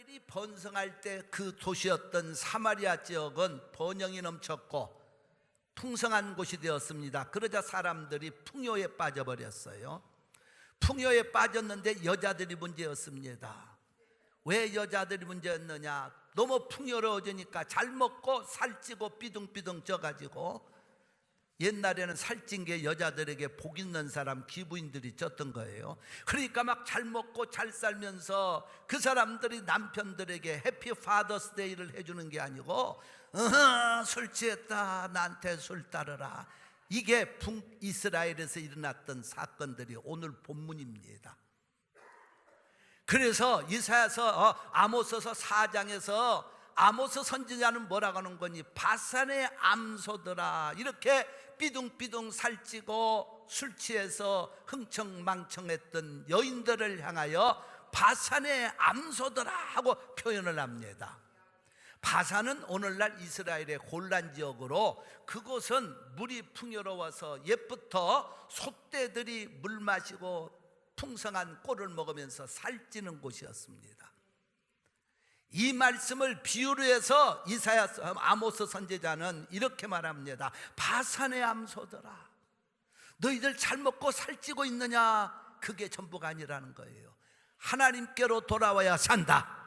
이스라엘이 번성할 때 그 도시였던 사마리아 지역은 번영이 넘쳤고 풍성한 곳이 되었습니다. 그러자 사람들이 풍요에 빠져버렸어요. 풍요에 빠졌는데 여자들이 문제였습니다. 왜 여자들이 문제였느냐? 너무 풍요로워지니까 잘 먹고 살찌고 삐둥삐둥 쪄가지고, 옛날에는 살찐 게 여자들에게 복 있는 사람 기부인들이 쪘던 거예요. 그러니까 막 잘 먹고 잘 살면서 그 사람들이 남편들에게 해피 파더스 데이를 해주는 게 아니고 술 취했다 나한테 술 따르라. 이게 북이스라엘에서 일어났던 사건들이 오늘 본문입니다. 그래서 이사야서 아모스서 4장에서 아모스 선지자는 뭐라고 하는 거니? 바산의 암소들아, 이렇게 삐둥삐둥 살찌고 술 취해서 흥청망청했던 여인들을 향하여 바산의 암소들아 하고 표현을 합니다. 바산은 오늘날 이스라엘의 골란 지역으로, 그곳은 물이 풍요로워서 옛부터 소떼들이 물 마시고 풍성한 꼴을 먹으면서 살찌는 곳이었습니다. 이 말씀을 비유로 해서 이사야 아모스 선지자는 이렇게 말합니다. 바산의 암소들아, 너희들 잘 먹고 살찌고 있느냐? 그게 전부가 아니라는 거예요. 하나님께로 돌아와야 산다.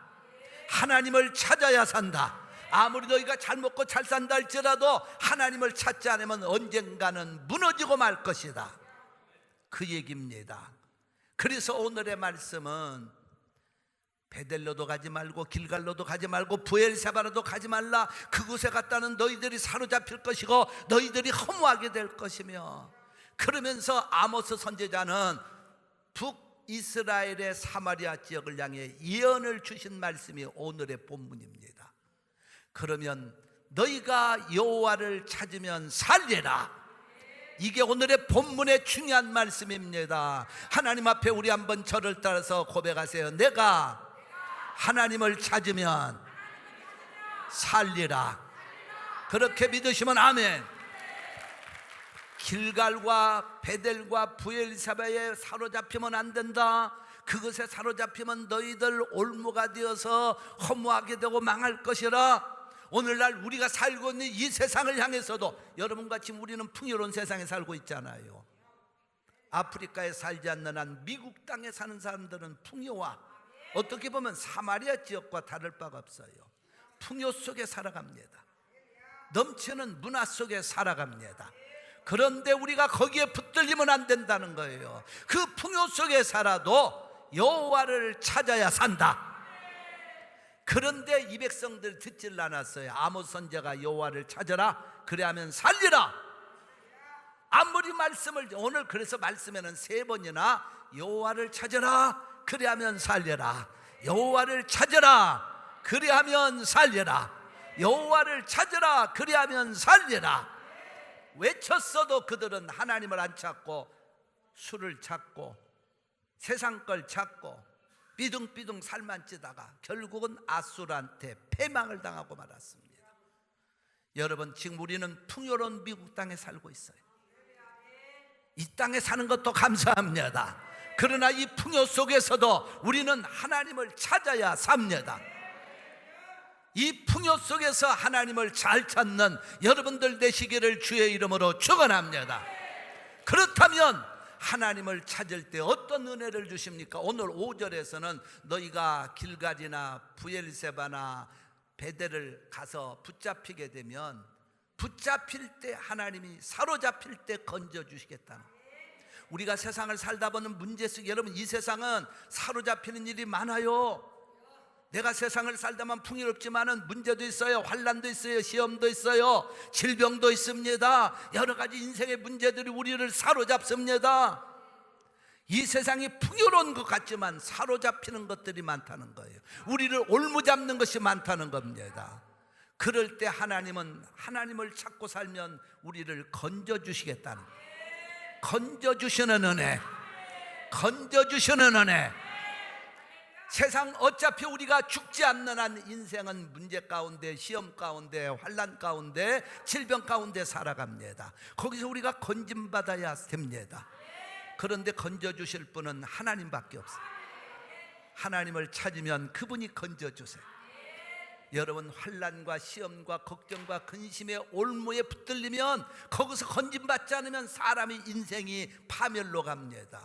하나님을 찾아야 산다. 아무리 너희가 잘 먹고 잘 산다 할지라도 하나님을 찾지 않으면 언젠가는 무너지고 말 것이다. 그 얘기입니다. 그래서 오늘의 말씀은 베델로도 가지 말고 길갈로도 가지 말고 부엘세바로도 가지 말라. 그곳에 갔다는 너희들이 사로잡힐 것이고 너희들이 허무하게 될 것이며, 그러면서 아모스 선지자는 북이스라엘의 사마리아 지역을 향해 예언을 주신 말씀이 오늘의 본문입니다. 그러면 너희가 여호와를 찾으면 살리라. 이게 오늘의 본문의 중요한 말씀입니다. 하나님 앞에 우리 한번 저를 따라서 고백하세요. 내가 하나님을 찾으면 살리라. 그렇게 믿으시면 아멘. 길갈과 베델과 부엘세바에 사로잡히면 안 된다. 그것에 사로잡히면 너희들 올무가 되어서 허무하게 되고 망할 것이라. 오늘날 우리가 살고 있는 이 세상을 향해서도, 여러분과 지금 우리는 풍요로운 세상에 살고 있잖아요. 아프리카에 살지 않는 한 미국 땅에 사는 사람들은 풍요와 어떻게 보면 사마리아 지역과 다를 바가 없어요. 풍요 속에 살아갑니다. 넘치는 문화 속에 살아갑니다. 그런데 우리가 거기에 붙들리면 안 된다는 거예요. 그 풍요 속에 살아도 여호와를 찾아야 산다. 그런데 이 백성들 듣질 않았어요. 아모스 선지자가 여호와를 찾아라, 그래야면 살리라. 아무리 말씀을, 오늘 그래서 말씀에는 3번이나 여호와를 찾아라, 그래야면 살려라. 여호와를 찾아라, 그래야면 살려라. 여호와를 찾아라, 그래야면 살려라. 외쳤어도 그들은 하나님을 안 찾고 술을 찾고 세상 걸 찾고 삐둥삐둥 살만 찌다가 결국은 아수르한테 패망을 당하고 말았습니다. 여러분, 지금 우리는 풍요로운 미국 땅에 살고 있어요. 이 땅에 사는 것도 감사합니다. 그러나 이 풍요 속에서도 우리는 하나님을 찾아야 삽니다. 이 풍요 속에서 하나님을 잘 찾는 여러분들 되시기를 주의 이름으로 축원합니다. 그렇다면 하나님을 찾을 때 어떤 은혜를 주십니까? 오늘 5절에서는 너희가 길갈이나 부엘세바나 베델을 가서 붙잡히게 되면, 붙잡힐 때 하나님이 사로잡힐 때 건져주시겠다는, 우리가 세상을 살다 보는 문제 속에, 여러분 이 세상은 사로잡히는 일이 많아요. 내가 세상을 살다만 풍요롭지만은 문제도 있어요. 환난도 있어요. 시험도 있어요. 질병도 있습니다. 여러 가지 인생의 문제들이 우리를 사로잡습니다. 이 세상이 풍요로운 것 같지만 사로잡히는 것들이 많다는 거예요. 우리를 올무잡는 것이 많다는 겁니다. 그럴 때 하나님은, 하나님을 찾고 살면 우리를 건져주시겠다는, 건져주시는 은혜, 건져주시는 은혜. 세상 어차피 우리가 죽지 않는 한 인생은 문제 가운데, 시험 가운데, 환난 가운데, 질병 가운데 살아갑니다. 거기서 우리가 건짐받아야 됩니다. 그런데 건져주실 분은 하나님밖에 없어요. 하나님을 찾으면 그분이 건져주세요. 여러분, 환난과 시험과 걱정과 근심의 올무에 붙들리면, 거기서 건짐받지 않으면 사람의 인생이 파멸로 갑니다.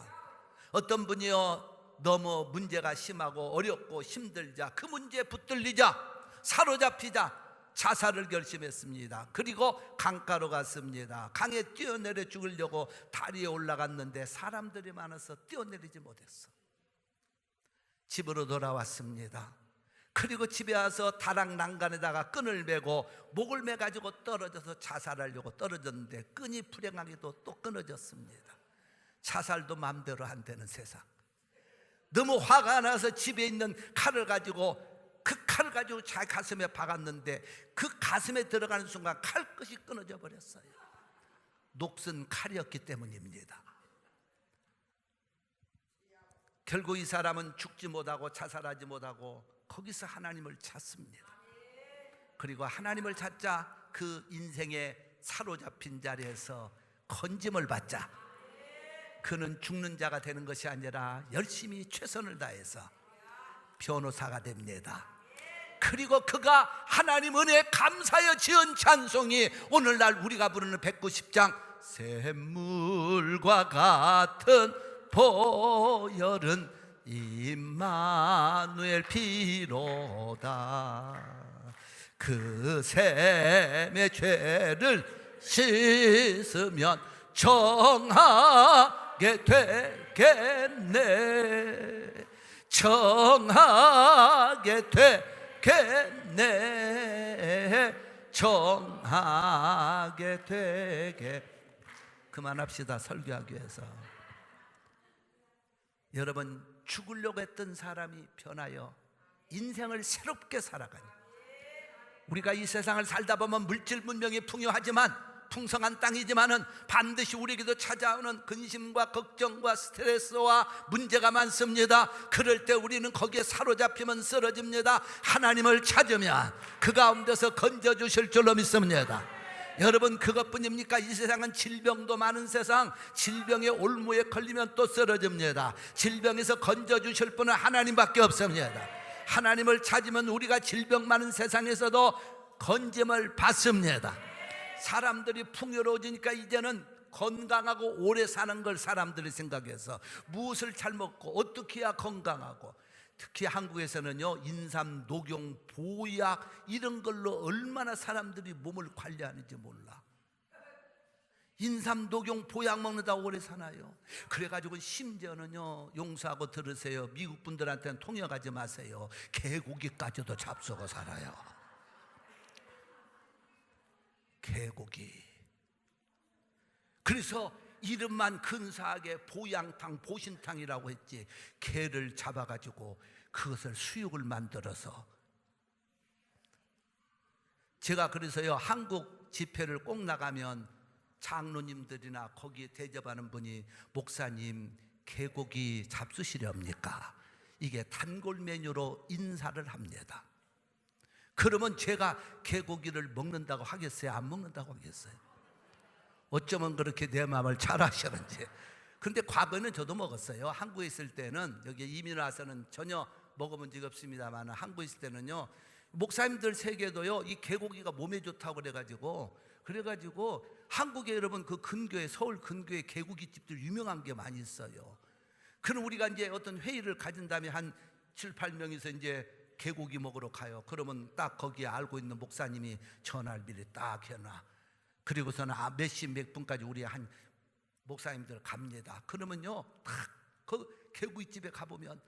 어떤 분이요, 너무 문제가 심하고 어렵고 힘들자, 그 문제에 붙들리자, 사로잡히자 자살을 결심했습니다. 그리고 강가로 갔습니다. 강에 뛰어내려 죽으려고 다리에 올라갔는데 사람들이 많아서 뛰어내리지 못했어. 집으로 돌아왔습니다. 그리고 집에 와서 다락 난간에다가 끈을 매고 목을 매가지고 떨어져서 자살하려고 떨어졌는데 끈이 불행하게도 또 끊어졌습니다. 자살도 마음대로 안 되는 세상. 너무 화가 나서 집에 있는 칼을 가지고, 그 칼을 가지고 자기 가슴에 박았는데 그 가슴에 들어가는 순간 칼끝이 끊어져 버렸어요. 녹슨 칼이었기 때문입니다. 결국 이 사람은 죽지 못하고 자살하지 못하고 거기서 하나님을 찾습니다. 그리고 하나님을 찾자 그 인생의 사로잡힌 자리에서 건짐을 받자 그는 죽는 자가 되는 것이 아니라 열심히 최선을 다해서 변호사가 됩니다. 그리고 그가 하나님 은혜에 감사하여 지은 찬송이 오늘날 우리가 부르는 190장 샘물과 같은 보혈은 임마누엘 피로다. 그 샘의 죄를 씻으면 정하게 되겠네. 정하게 되겠네. 정하게 되게. 그만합시다. 설교하기 위해서. 여러분, 죽으려고 했던 사람이 변하여 인생을 새롭게 살아가니, 우리가 이 세상을 살다 보면 물질 문명이 풍요하지만, 풍성한 땅이지만은 반드시 우리에게도 찾아오는 근심과 걱정과 스트레스와 문제가 많습니다. 그럴 때 우리는 거기에 사로잡히면 쓰러집니다. 하나님을 찾으면 그 가운데서 건져주실 줄로 믿습니다. 여러분, 그것뿐입니까? 이 세상은 질병도 많은 세상. 질병의 올무에 걸리면 또 쓰러집니다. 질병에서 건져주실 분은 하나님밖에 없습니다. 하나님을 찾으면 우리가 질병 많은 세상에서도 건짐을 받습니다. 사람들이 풍요로워지니까 이제는 건강하고 오래 사는 걸 사람들이 생각해서 무엇을 잘 먹고 어떻게 해야 건강하고, 특히 한국에서는요, 인삼, 녹용, 보약 이런 걸로 얼마나 사람들이 몸을 관리하는지 몰라. 인삼, 녹용, 보약 먹는다 오래 사나요? 그래가지고 심지어는요, 용서하고 들으세요. 미국 분들한테는 통역하지 마세요. 개고기까지도 잡수고 살아요. 개고기. 그래서 이름만 근사하게 보양탕, 보신탕이라고 했지, 개를 잡아가지고 그것을 수육을 만들어서. 제가 그래서요, 한국 집회를 꼭 나가면 장로님들이나 거기에 대접하는 분이, 목사님 개고기 잡수시렵니까? 이게 단골 메뉴로 인사를 합니다. 그러면 제가 개고기를 먹는다고 하겠어요? 안 먹는다고 하겠어요? 어쩌면 그렇게 내 마음을 잘 아시는지. 그런데 과거에는 저도 먹었어요. 한국에 있을 때는, 여기 이민 와서는 전혀 먹어본 적이 없습니다만, 한국에 있을 때는요, 목사님들 세계도요, 이 개고기가 몸에 좋다고 그래가지고 한국에 여러분 그 근교에, 서울 근교에 개고기집들 유명한 게 많이 있어요. 그럼 우리가 이제 어떤 회의를 가진 다음에 한 7, 8명이서 이제 개고기 먹으러 가요. 그러면 딱 거기에 알고 있는 목사님이 전화를 미리 딱 해놔. 그리고서는 몇 시 몇 분까지 우리 한 목사님들 갑니다. 그러면요, 딱 그 개구이집에 가보면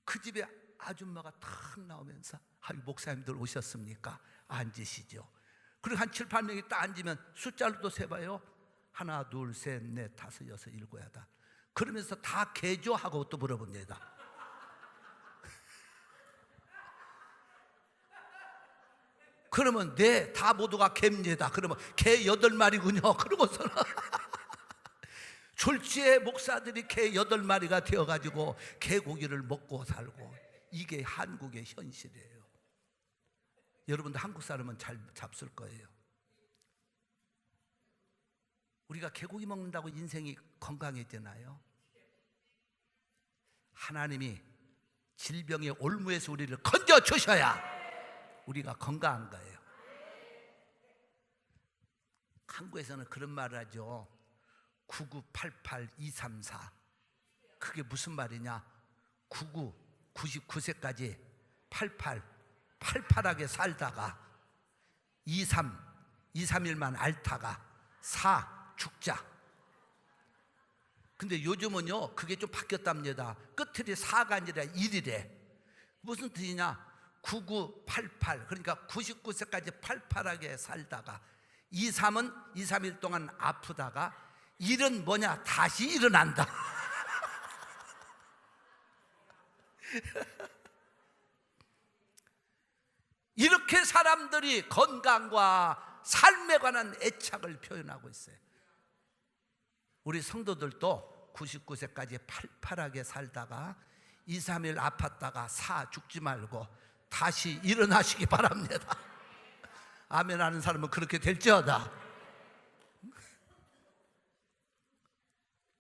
그 집에 아줌마가 탁 나오면서, 아유, 목사님들 오셨습니까? 앉으시죠. 그리고 한 7, 8명이 딱 앉으면 숫자를 또 세봐요. 하나, 둘, 셋, 넷, 다섯, 여섯, 일곱, 여덟. 그러면서 다 개죠? 하고 또 물어봅니다. 그러면 네, 다 모두가 개입니다. 그러면 개 8마리군요. 그러고서는 졸지에 목사들이 개 8마리가 되어가지고 개고기를 먹고 살고, 이게 한국의 현실이에요. 여러분도 한국 사람은 잘 잡술 거예요. 우리가 개고기 먹는다고 인생이 건강해지나요? 하나님이 질병의 올무에서 우리를 건져 주셔야 우리가 건강한 거예요. 한국에서는 그런 말을 하죠. 9988234. 그게 무슨 말이냐? 99세까지 88하게 살다가 231만 앓다가 4 죽자. 근데 요즘은요 그게 좀 바뀌었답니다. 끝틀이 4가 아니라 1이래. 무슨 뜻이냐? 9988, 그러니까 99세까지 88하게 살다가 23은 23일 동안 아프다가 1은 뭐냐? 다시 일어난다. 이렇게 사람들이 건강과 삶에 관한 애착을 표현하고 있어요. 우리 성도들도 99세까지 팔팔하게 살다가 2, 3일 아팠다가 4 죽지 말고 다시 일어나시기 바랍니다. 아멘 하는 사람은 그렇게 될지어다.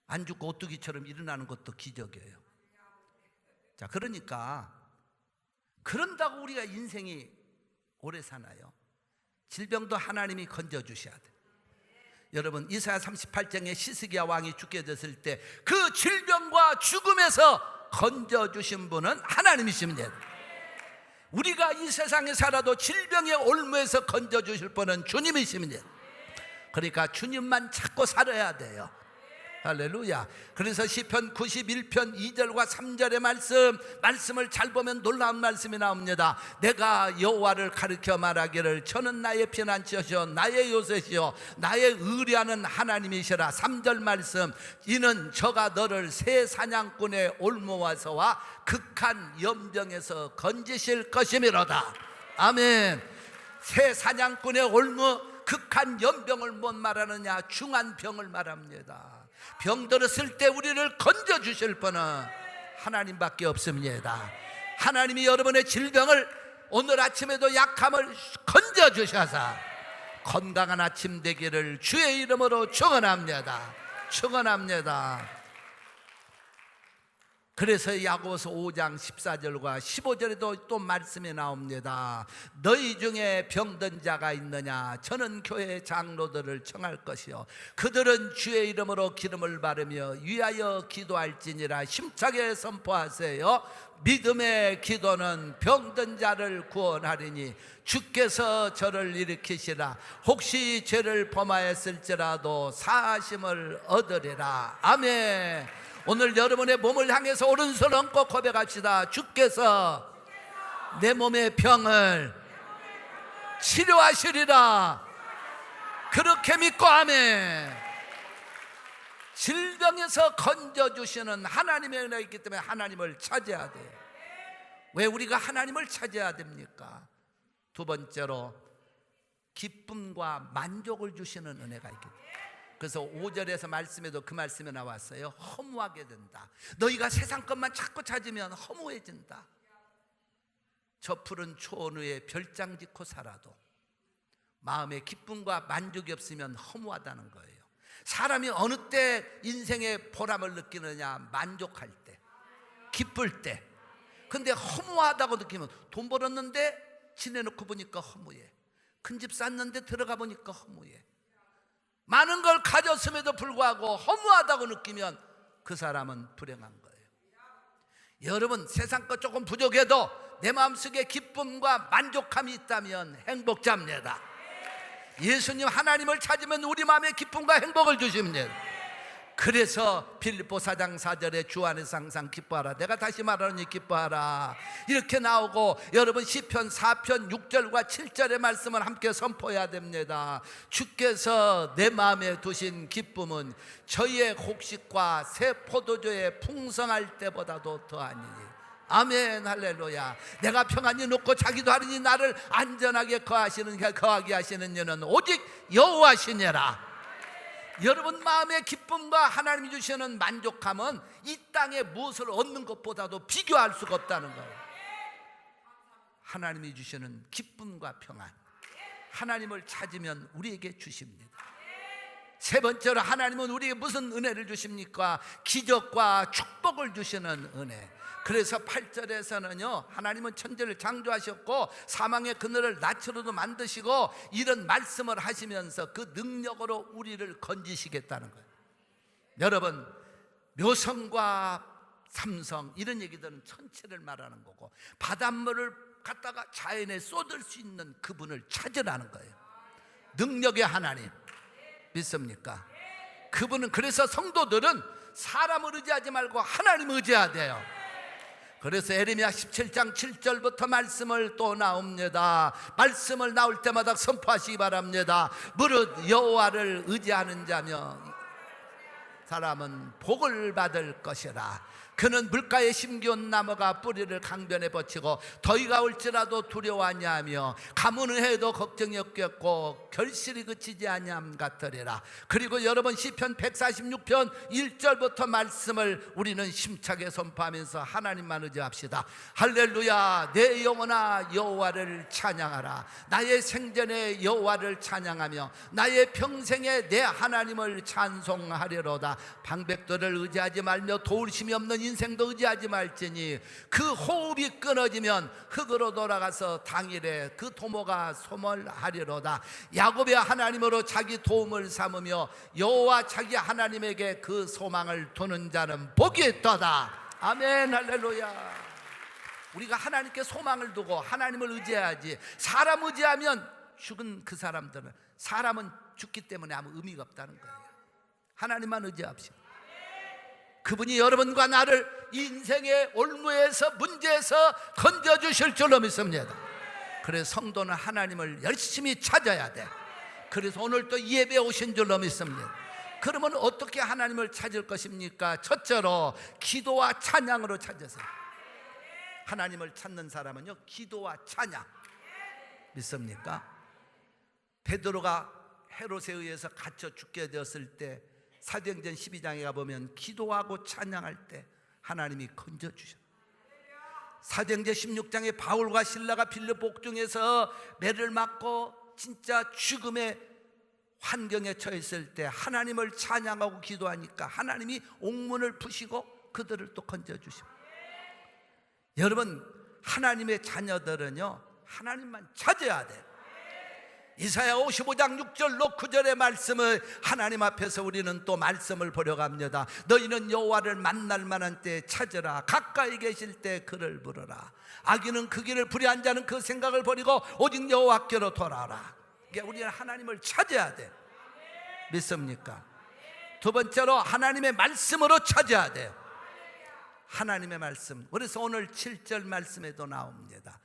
안 죽고 오뚜기처럼 일어나는 것도 기적이에요. 자, 그러니까 그런다고 우리가 인생이 오래 사나요? 질병도 하나님이 건져주셔야 돼. 여러분, 이사야 38장에 시스기야 왕이 죽게 됐을 때 그 질병과 죽음에서 건져주신 분은 하나님이십니다. 우리가 이 세상에 살아도 질병의 올무에서 건져주실 분은 주님이십니다. 그러니까 주님만 찾고 살아야 돼요. 할렐루야. 그래서 시편 91편 2절과 3절의 말씀을 잘 보면 놀라운 말씀이 나옵니다. 내가 여호와를 가르쳐 말하기를 저는 나의 피난처시요 나의 요새시요 나의 의뢰하는 하나님이시라. 3절 말씀, 이는 저가 너를 새 사냥꾼의 올무와서와 극한 염병에서 건지실 것이미로다. 아멘. 새 사냥꾼의 올무, 극한 염병을 못 말하느냐? 중한 병을 말합니다. 병 들었을 때 우리를 건져주실 분은 하나님밖에 없습니다. 하나님이 여러분의 질병을, 오늘 아침에도 약함을 건져주셔서 건강한 아침 되기를 주의 이름으로 축원합니다. 축원합니다. 그래서 야고보서 5장 14절과 15절에도 또 말씀이 나옵니다. 너희 중에 병든 자가 있느냐? 저는 교회 장로들을 청할 것이요 그들은 주의 이름으로 기름을 바르며 위하여 기도할지니라. 힘차게 선포하세요. 믿음의 기도는 병든 자를 구원하리니 주께서 저를 일으키시라. 혹시 죄를 범하였을지라도 사하심을 얻으리라. 아멘. 오늘 여러분의 몸을 향해서 오른손 얹고 고백합시다. 주께서 내 몸의 병을 치료하시리라. 그렇게 믿고 아멘. 질병에서 건져주시는 하나님의 은혜가 있기 때문에 하나님을 찾아야 돼요. 왜 우리가 하나님을 찾아야 됩니까? 두 번째로 기쁨과 만족을 주시는 은혜가 있기 때문에. 그래서 5절에서 말씀에도 그 말씀이 나왔어요. 허무하게 된다. 너희가 세상 것만 자꾸 찾으면 허무해진다. 저 푸른 초원 위에 별장 짓고 살아도 마음에 기쁨과 만족이 없으면 허무하다는 거예요. 사람이 어느 때 인생의 보람을 느끼느냐? 만족할 때, 기쁠 때. 근데 허무하다고 느끼면 돈 벌었는데 지내놓고 보니까 허무해. 큰 집 샀는데 들어가 보니까 허무해. 많은 걸 가졌음에도 불구하고 허무하다고 느끼면 그 사람은 불행한 거예요. 여러분, 세상 것 조금 부족해도 내 마음속에 기쁨과 만족함이 있다면 행복자입니다. 예수님 하나님을 찾으면 우리 마음에 기쁨과 행복을 주십니다. 그래서 빌립보 4장 4절에 주 안에서 항상 기뻐하라. 내가 다시 말하노니 기뻐하라. 이렇게 나오고, 여러분 시편 4편 6절과 7절의 말씀을 함께 선포해야 됩니다. 주께서 내 마음에 두신 기쁨은 저희의 곡식과 새 포도주의 풍성할 때보다도 더하니니. 아멘. 할렐루야. 내가 평안히 놓고 자기도 하리니 나를 안전하게 거하게 하시는 이는 오직 여호와시니라. 여러분 마음의 기쁨과 하나님이 주시는 만족함은 이 땅에 무엇을 얻는 것보다도 비교할 수가 없다는 거예요. 하나님이 주시는 기쁨과 평안, 하나님을 찾으면 우리에게 주십니다. 세 번째로 하나님은 우리에게 무슨 은혜를 주십니까? 기적과 축복을 주시는 은혜. 그래서 8절에서는요, 하나님은 천지를 창조하셨고 사망의 그늘을 낯으로도 만드시고 이런 말씀을 하시면서 그 능력으로 우리를 건지시겠다는 거예요. 여러분, 묘성과 삼성 이런 얘기들은 천체를 말하는 거고, 바닷물을 갖다가 자연에 쏟을 수 있는 그분을 찾으라는 거예요. 능력의 하나님 믿습니까? 그분은, 그래서 성도들은 사람을 의지하지 말고 하나님을 의지해야 돼요. 그래서 에레미야 17장 7절부터 말씀을 또 나옵니다. 말씀을 나올 때마다 선포하시기 바랍니다. 무릇 여호와를 의지하는 자며 사람은 복을 받을 것이라. 그는 물가에 심기운 나무가 뿌리를 강변에 뻗치고 더위가 올지라도 두려워하냐 하며 가뭄을 해도 걱정이 없겠고 결실이 그치지 아니함 같으리라. 그리고 여러분, 시편 146편 1절부터 말씀을 우리는 심차게 선포하면서 하나님만 의지합시다. 할렐루야. 내 영혼아 여호와를 찬양하라. 나의 생전에 여호와를 찬양하며 나의 평생에 내 하나님을 찬송하리로다. 방백들을 의지하지 말며 도울심이 없는 인생도 의지하지 말지니 그 호흡이 끊어지면 흙으로 돌아가서 당일에 그 도모가 소멸하리로다. 야곱의 하나님으로 자기 도움을 삼으며 여호와 자기 하나님에게 그 소망을 두는 자는 복이 있도다. 아멘. 할렐루야. 우리가 하나님께 소망을 두고 하나님을 의지해야지. 사람 의지하면 죽은 그 사람들은, 사람은 죽기 때문에 아무 의미가 없다는 거예요. 하나님만 의지합시다. 그분이 여러분과 나를 인생의 올무에서, 문제에서 건져주실 줄로 믿습니다. 그래서 성도는 하나님을 열심히 찾아야 돼. 그래서 오늘 또 예배에 오신 줄로 믿습니다. 그러면 어떻게 하나님을 찾을 것입니까? 첫째로 기도와 찬양으로 찾으세요. 하나님을 찾는 사람은요, 기도와 찬양. 믿습니까? 베드로가 헤롯에 의해서 갇혀 죽게 되었을 때 사도행전 12장에 가보면 기도하고 찬양할 때 하나님이 건져주셨어요. 사도행전 16장에 바울과 실라가 빌립보 옥중에서 매를 맞고 진짜 죽음의 환경에 처했을 때 하나님을 찬양하고 기도하니까 하나님이 옥문을 푸시고 그들을 또 건져주십니다. 여러분, 하나님의 자녀들은요, 하나님만 찾아야 돼요. 이사야 55장 6절로 9절의 말씀을 하나님 앞에서 우리는 또 말씀을 보려 갑니다. 너희는 여호와를 만날 만한 때에 찾으라. 가까이 계실 때 그를 부르라. 악인은 그 길을 불의한 자는 그 생각을 버리고 오직 여호와께로 돌아라. 그러니까 우리는 하나님을 찾아야 돼. 믿습니까? 두 번째로 하나님의 말씀으로 찾아야 돼요. 하나님의 말씀. 그래서 오늘 7절 말씀에도 나옵니다.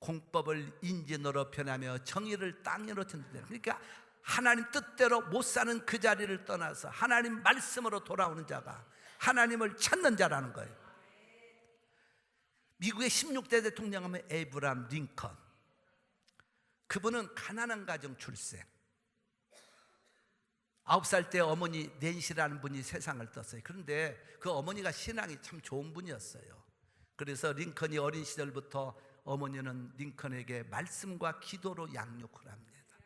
공법을 인진으로 변하며 정의를 땅으로 천대라. 그러니까 하나님 뜻대로 못 사는 그 자리를 떠나서 하나님 말씀으로 돌아오는 자가 하나님을 찾는 자라는 거예요. 미국의 16대 대통령 하면 에이브람 링컨. 그분은 가난한 가정 출생. 9살 때 어머니 낸시라는 분이 세상을 떴어요. 그런데 그 어머니가 신앙이 참 좋은 분이었어요. 그래서 링컨이 어린 시절부터 어머니는 링컨에게 말씀과 기도로 양육을 합니다.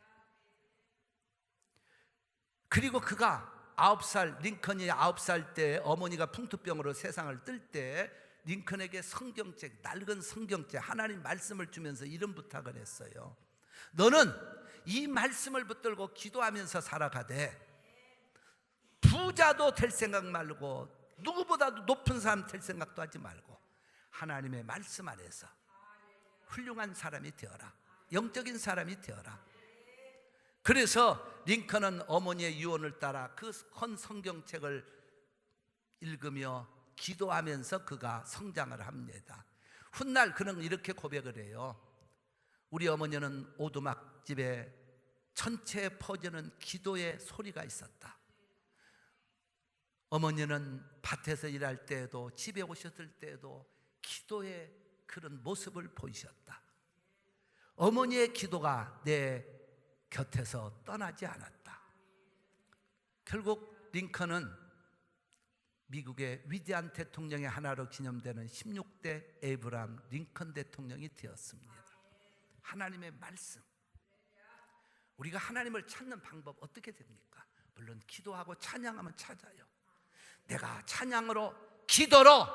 그리고 그가 9살, 링컨이 9살 때 어머니가 풍토병으로 세상을 뜰 때 링컨에게 성경책, 낡은 성경책, 하나님 말씀을 주면서 이런 부탁을 했어요. 너는 이 말씀을 붙들고 기도하면서 살아가되 부자도 될 생각 말고 누구보다도 높은 사람 될 생각도 하지 말고 하나님의 말씀 안에서 훌륭한 사람이 되어라. 영적인 사람이 되어라. 그래서 링컨은 어머니의 유언을 따라 그 헌 성경책을 읽으며 기도하면서 그가 성장을 합니다. 훗날 그는 이렇게 고백을 해요. 우리 어머니는 오두막집에 전체에 퍼지는 기도의 소리가 있었다. 어머니는 밭에서 일할 때에도 집에 오셨을 때에도 기도의 그런 모습을 보이셨다. 어머니의 기도가 내 곁에서 떠나지 않았다. 결국 링컨은 미국의 위대한 대통령의 하나로 기념되는 16대 에이브람 링컨 대통령이 되었습니다. 하나님의 말씀. 우리가 하나님을 찾는 방법 어떻게 됩니까? 물론 기도하고 찬양하면 찾아요. 내가 찬양으로 기도로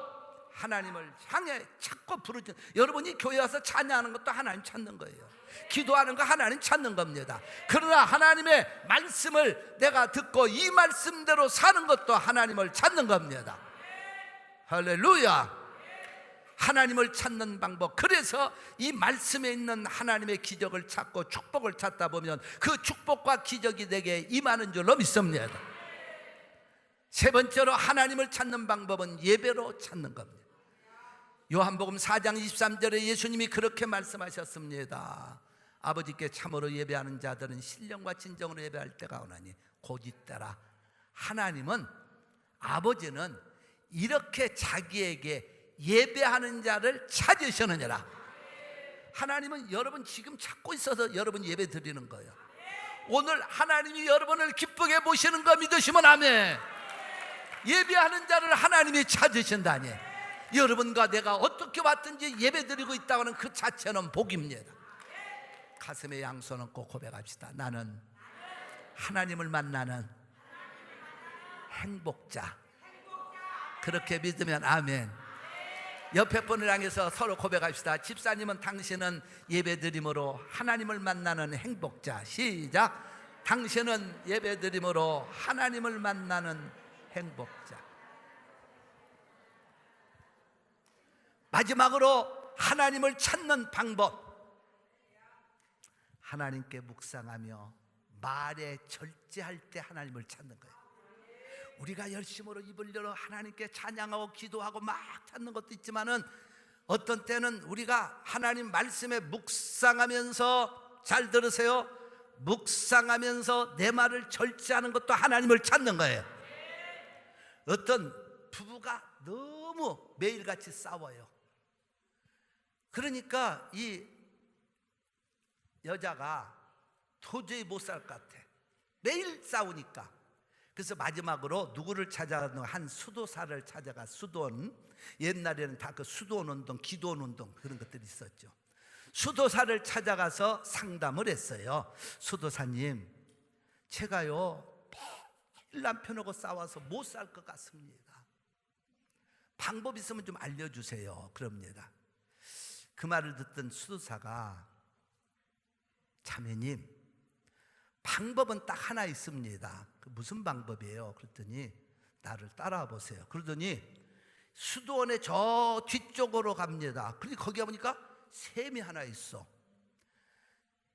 하나님을 향해 찾고 부르짖는, 여러분이 교회 와서 찬양하는 것도 하나님 찾는 거예요. 기도하는 거 하나님 찾는 겁니다. 그러나 하나님의 말씀을 내가 듣고 이 말씀대로 사는 것도 하나님을 찾는 겁니다. 할렐루야. 하나님을 찾는 방법, 그래서 이 말씀에 있는 하나님의 기적을 찾고 축복을 찾다 보면 그 축복과 기적이 내게 임하는 줄로 믿습니다. 세 번째로 하나님을 찾는 방법은 예배로 찾는 겁니다. 요한복음 4장 23절에 예수님이 그렇게 말씀하셨습니다. 아버지께 참으로 예배하는 자들은 신령과 진정으로 예배할 때가 오나니 곧 이때라. 하나님은, 아버지는 이렇게 자기에게 예배하는 자를 찾으시느니라. 하나님은 여러분 지금 찾고 있어서 여러분 예배 드리는 거예요. 오늘 하나님이 여러분을 기쁘게 보시는 거 믿으시면 아멘. 예배하는 자를 하나님이 찾으신다니, 여러분과 내가 어떻게 왔든지 예배 드리고 있다고 하는 그 자체는 복입니다. 가슴에 양손 얹고 고백합시다. 나는 하나님을 만나는 행복자. 그렇게 믿으면 아멘. 옆에 분을 향해서 서로 고백합시다. 집사님은 당신은 예배드림으로 하나님을 만나는 행복자. 시작. 당신은 예배드림으로 하나님을 만나는 행복자. 마지막으로 하나님을 찾는 방법, 하나님께 묵상하며 말에 절제할 때 하나님을 찾는 거예요. 우리가 열심으로 입을 열어 하나님께 찬양하고 기도하고 막 찾는 것도 있지만은 어떤 때는 우리가 하나님 말씀에 묵상하면서, 잘 들으세요, 묵상하면서 내 말을 절제하는 것도 하나님을 찾는 거예요. 어떤 부부가 너무 매일같이 싸워요. 그러니까 이 여자가 도저히 못 살 것 같아. 매일 싸우니까. 그래서 마지막으로 누구를 찾아가는, 한 수도사를 찾아가. 수도원, 옛날에는 다 그 수도원 운동, 기도원 운동 그런 것들이 있었죠. 수도사를 찾아가서 상담을 했어요. 수도사님, 제가요 매일 남편하고 싸워서 못 살 것 같습니다. 방법 있으면 좀 알려주세요. 그럽니다. 그 말을 듣던 수도사가, 자매님, 방법은 딱 하나 있습니다. 그 무슨 방법이에요? 그랬더니 나를 따라와 보세요. 그러더니 수도원의 저 뒤쪽으로 갑니다. 그런데 거기 가보니까 샘이 하나 있어.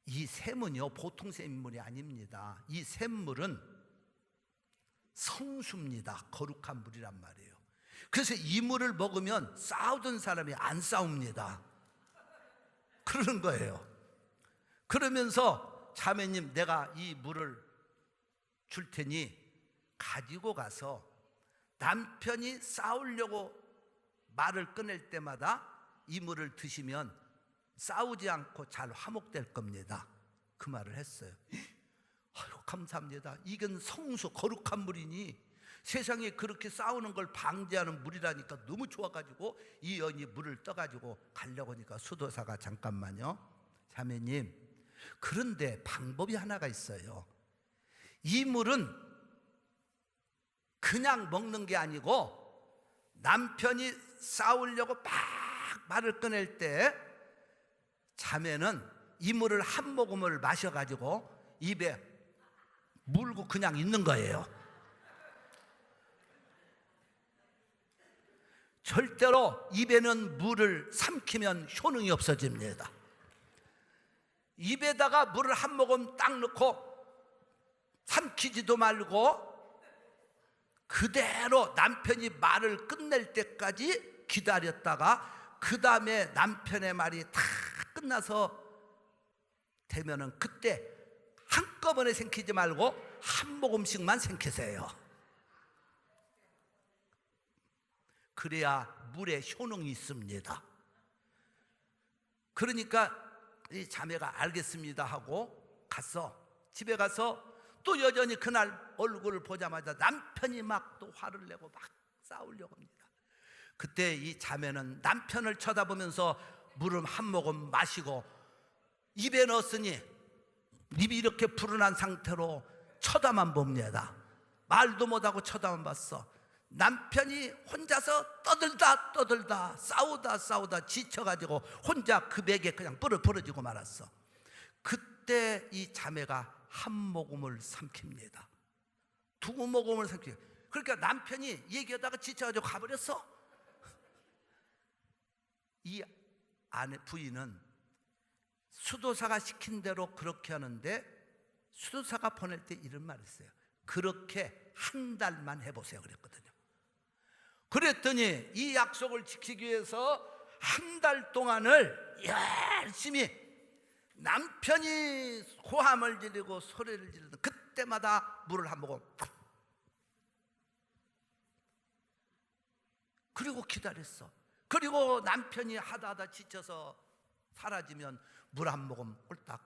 이 샘은요 보통 샘물이 아닙니다. 이 샘물은 성수입니다. 거룩한 물이란 말이에요. 그래서 이 물을 먹으면 싸우던 사람이 안 싸웁니다. 그러는 거예요. 그러면서 자매님, 내가 이 물을 줄 테니 가지고 가서 남편이 싸우려고 말을 꺼낼 때마다 이 물을 드시면 싸우지 않고 잘 화목될 겁니다. 그 말을 했어요. 아유, 감사합니다. 이건 성수, 거룩한 물이니 세상에 그렇게 싸우는 걸 방지하는 물이라니까 너무 좋아가지고 이 여인이 물을 떠가지고 가려고 하니까 수도사가, 잠깐만요, 자매님, 그런데 방법이 하나가 있어요. 이 물은 그냥 먹는 게 아니고 남편이 싸우려고 막 말을 꺼낼 때 자매는 이 물을 한 모금을 마셔가지고 입에 물고 그냥 있는 거예요. 절대로 입에는 물을 삼키면 효능이 없어집니다. 입에다가 물을 한 모금 딱 넣고 삼키지도 말고 그대로 남편이 말을 끝낼 때까지 기다렸다가 그 다음에 남편의 말이 다 끝나서 되면은 그때 한꺼번에 삼키지 말고 한 모금씩만 삼키세요. 그래야 물에 효능이 있습니다. 그러니까 이 자매가 알겠습니다 하고 갔어. 집에 가서 또 여전히 그날 얼굴을 보자마자 남편이 막 또 화를 내고 막 싸우려고 합니다. 그때 이 자매는 남편을 쳐다보면서 물을 한 모금 마시고 입에 넣었으니 입이 이렇게 불어난 상태로 쳐다만 봅니다. 말도 못하고 쳐다만 봤어. 남편이 혼자서 떠들다 싸우다 지쳐가지고 혼자 그 베개 그냥 부러지고 말았어. 그때 이 자매가 한 모금을 삼킵니다. 두 모금을 삼킵니다. 그러니까 남편이 얘기하다가 지쳐가지고 가버렸어. 이 아내 부인은 수도사가 시킨 대로 그렇게 하는데, 수도사가 보낼 때 이런 말을 했어요. 그렇게 한 달만 해보세요 그랬거든요. 그랬더니 이 약속을 지키기 위해서 한 달 동안을 열심히 남편이 호함을 지르고 소리를 지르던 그때마다 물을 한 모금, 그리고 기다렸어. 그리고 남편이 하다 지쳐서 사라지면 물 한 모금 꼴딱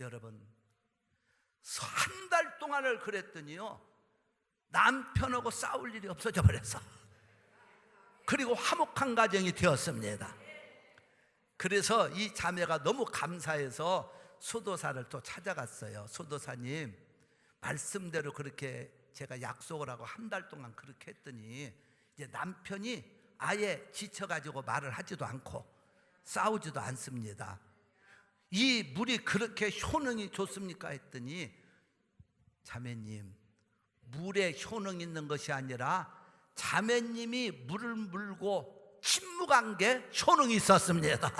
여러분, 한 달 동안을 그랬더니요, 남편하고 싸울 일이 없어져 버렸어. 그리고 화목한 가정이 되었습니다. 그래서 이 자매가 너무 감사해서 수도사를 또 찾아갔어요. 수도사님, 말씀대로 그렇게 제가 약속을 하고 한 달 동안 그렇게 했더니 이제 남편이 아예 지쳐가지고 말을 하지도 않고 싸우지도 않습니다. 이 물이 그렇게 효능이 좋습니까? 했더니, 자매님, 물에 효능 있는 것이 아니라 자매님이 물을 물고 침묵한 게 효능이 있었습니다.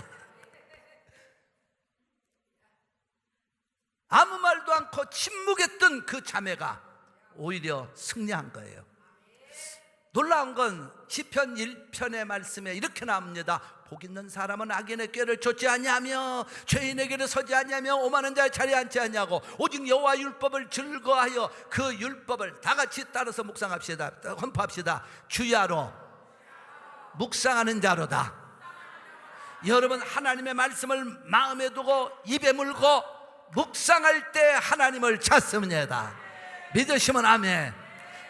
아무 말도 않고 침묵했던 그 자매가 오히려 승리한 거예요. 놀라운 건 시편 1편의 말씀에 이렇게 나옵니다. 복 있는 사람은 악인의 꾀를 좇지 아니하며 죄인의 길을 서지 아니하며 오만한 자의 자리에 앉지 아니하고 오직 여호와 율법을 즐거워하여 그 율법을 다 같이 따라서 묵상합시다. 헌법합시다. 주야로 묵상하는 자로다. 여러분, 하나님의 말씀을 마음에 두고 입에 물고 묵상할 때 하나님을 찾습니다. 믿으시면 아멘.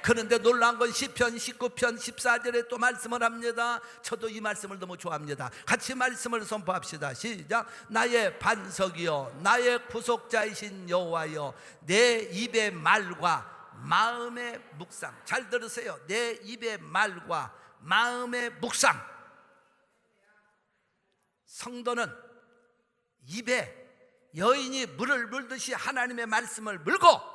그런데 놀라운 건 시편 19편 14절에 또 말씀을 합니다. 저도 이 말씀을 너무 좋아합니다. 같이 말씀을 선포합시다. 시작. 나의 반석이요 나의 구속자이신 여호와여, 내 입의 말과 마음의 묵상. 잘 들으세요. 내 입의 말과 마음의 묵상. 성도는 입에 여인이 물을 물듯이 하나님의 말씀을 물고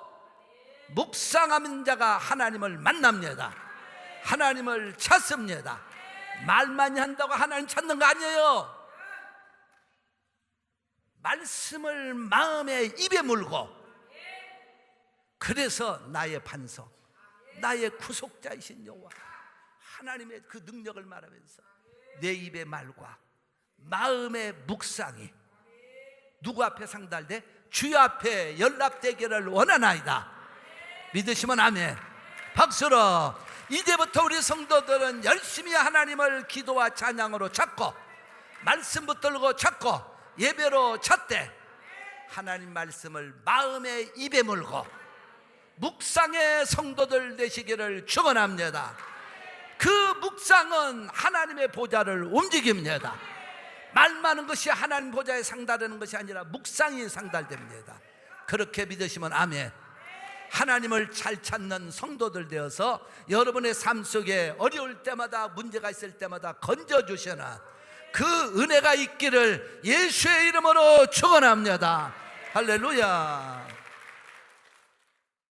묵상하는 자가 하나님을 만납니다. 하나님을 찾습니다. 말 많이 한다고 하나님 찾는 거 아니에요. 말씀을 마음에 입에 물고, 그래서 나의 반석, 나의 구속자이신 여호와, 하나님의 그 능력을 말하면서 내 입의 말과 마음의 묵상이 누구 앞에 상달돼? 주여 앞에 연락되기를 원하나이다. 믿으시면 아멘. 박수로. 이제부터 우리 성도들은 열심히 하나님을 기도와 찬양으로 찾고, 말씀 붙들고 찾고, 예배로 찾되 하나님 말씀을 마음에 입에 물고 묵상의 성도들 되시기를 축원합니다. 그 묵상은 하나님의 보좌를 움직입니다. 말 많은 것이 하나님 보좌에 상달하는 것이 아니라 묵상이 상달됩니다. 그렇게 믿으시면 아멘. 하나님을 잘 찾는 성도들 되어서 여러분의 삶 속에 어려울 때마다, 문제가 있을 때마다 건져주시는 그 은혜가 있기를 예수의 이름으로 축원합니다. 할렐루야.